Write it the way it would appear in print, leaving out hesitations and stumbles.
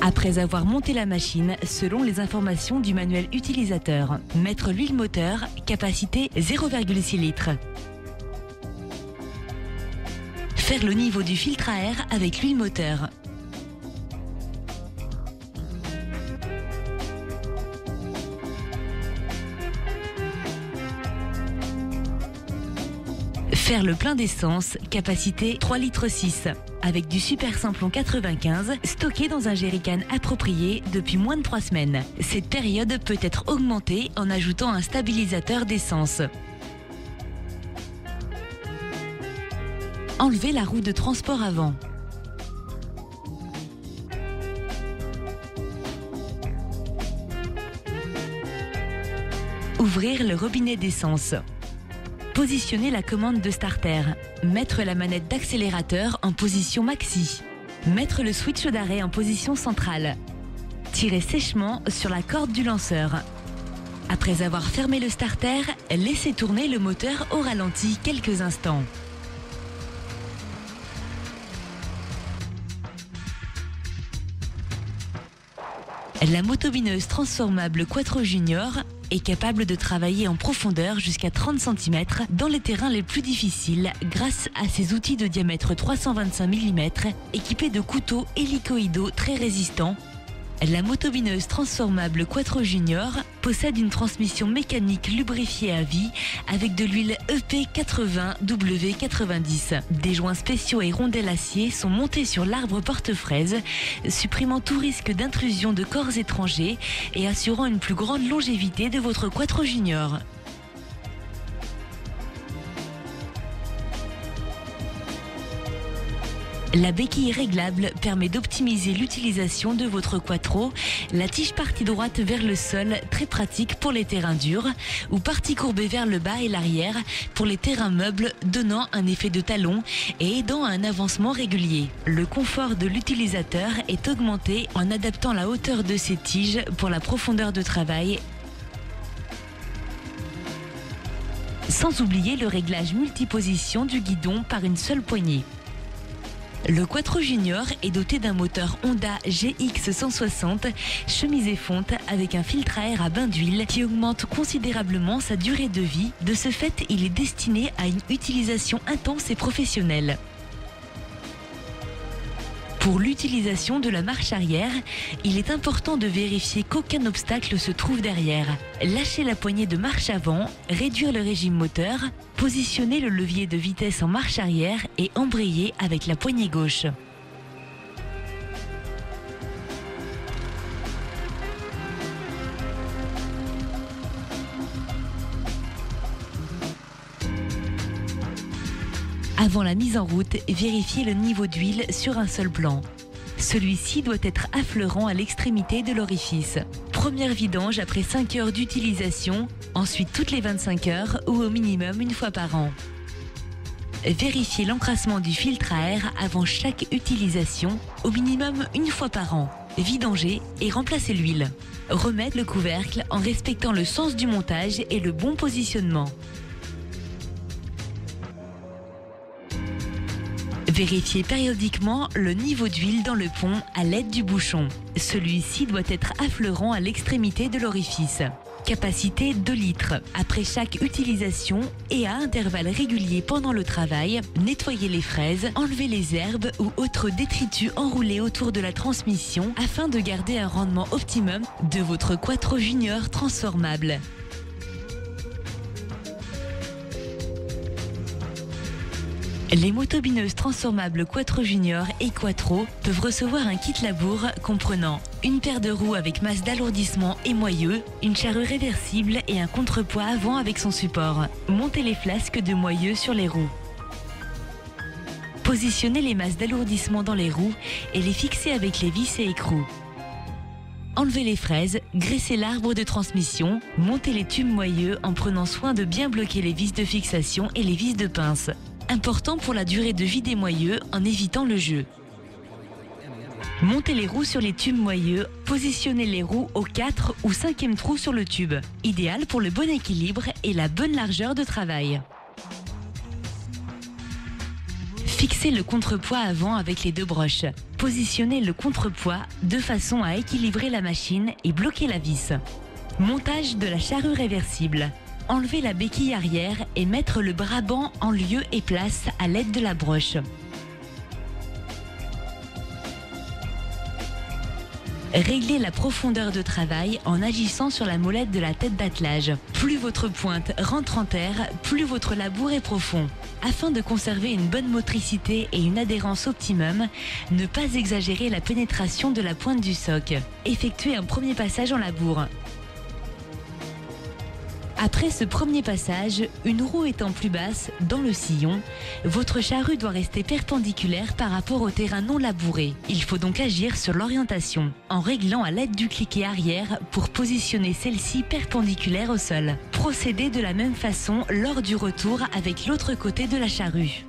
Après avoir monté la machine selon les informations du manuel utilisateur, mettre l'huile moteur, capacité 0,6 litres. Faire le niveau du filtre à air avec l'huile moteur. Faire le plein d'essence, capacité 3,6 litres, avec du super simplon 95 stocké dans un jerrycan approprié depuis moins de 3 semaines. Cette période peut être augmentée en ajoutant un stabilisateur d'essence. Enlever la roue de transport avant. Ouvrir le robinet d'essence. Positionner la commande de starter. Mettre la manette d'accélérateur en position maxi. Mettre le switch d'arrêt en position centrale. Tirer sèchement sur la corde du lanceur. Après avoir fermé le starter, laissez tourner le moteur au ralenti quelques instants. La motobineuse transformable Quattro Junior est capable de travailler en profondeur jusqu'à 30 cm dans les terrains les plus difficiles grâce à ses outils de diamètre 325 mm équipés de couteaux hélicoïdaux très résistants. La motobineuse transformable Quattro Junior possède une transmission mécanique lubrifiée à vie avec de l'huile EP80W90. Des joints spéciaux et rondelles acier sont montés sur l'arbre porte-fraise, supprimant tout risque d'intrusion de corps étrangers et assurant une plus grande longévité de votre Quattro Junior. La béquille réglable permet d'optimiser l'utilisation de votre Quattro. La tige partie droite vers le sol, très pratique pour les terrains durs, ou partie courbée vers le bas et l'arrière pour les terrains meubles, donnant un effet de talon et aidant à un avancement régulier. Le confort de l'utilisateur est augmenté en adaptant la hauteur de ces tiges pour la profondeur de travail. Sans oublier le réglage multiposition du guidon par une seule poignée. Le Quattro Junior est doté d'un moteur Honda GX 160 chemisée fonte avec un filtre à air à bain d'huile qui augmente considérablement sa durée de vie. De ce fait, il est destiné à une utilisation intense et professionnelle. Pour l'utilisation de la marche arrière, il est important de vérifier qu'aucun obstacle se trouve derrière. Lâcher la poignée de marche avant, réduire le régime moteur, positionner le levier de vitesse en marche arrière et embrayer avec la poignée gauche. Avant la mise en route, vérifiez le niveau d'huile sur un seul plan. Celui-ci doit être affleurant à l'extrémité de l'orifice. Première vidange après 5 heures d'utilisation, ensuite toutes les 25 heures ou au minimum une fois par an. Vérifiez l'encrassement du filtre à air avant chaque utilisation, au minimum une fois par an. Vidanger et remplacez l'huile. Remettre le couvercle en respectant le sens du montage et le bon positionnement. Vérifiez périodiquement le niveau d'huile dans le pont à l'aide du bouchon. Celui-ci doit être affleurant à l'extrémité de l'orifice. Capacité 2 litres. Après chaque utilisation et à intervalles réguliers pendant le travail, nettoyez les fraises, enlevez les herbes ou autres détritus enroulés autour de la transmission afin de garder un rendement optimum de votre Quattro Junior transformable. Les motobineuses transformables Quattro Junior et Quattro peuvent recevoir un kit labour comprenant une paire de roues avec masse d'alourdissement et moyeu, une charrue réversible et un contrepoids avant avec son support. Montez les flasques de moyeu sur les roues. Positionnez les masses d'alourdissement dans les roues et les fixez avec les vis et écrous. Enlevez les fraises, graissez l'arbre de transmission, montez les tubes moyeux en prenant soin de bien bloquer les vis de fixation et les vis de pince. Important pour la durée de vie des moyeux en évitant le jeu. Montez les roues sur les tubes moyeux, positionnez les roues au 4 ou 5e trou sur le tube. Idéal pour le bon équilibre et la bonne largeur de travail. Fixez le contrepoids avant avec les 2 broches. Positionnez le contrepoids de façon à équilibrer la machine et bloquer la vis. Montage de la charrue réversible. Enlevez la béquille arrière et mettre le brabant en lieu et place à l'aide de la broche. Réglez la profondeur de travail en agissant sur la molette de la tête d'attelage. Plus votre pointe rentre en terre, plus votre labour est profond. Afin de conserver une bonne motricité et une adhérence optimum, ne pas exagérer la pénétration de la pointe du soc. Effectuez un premier passage en labour. Après ce premier passage, une roue étant plus basse dans le sillon, votre charrue doit rester perpendiculaire par rapport au terrain non labouré. Il faut donc agir sur l'orientation, en réglant à l'aide du cliquet arrière pour positionner celle-ci perpendiculaire au sol. Procédez de la même façon lors du retour avec l'autre côté de la charrue.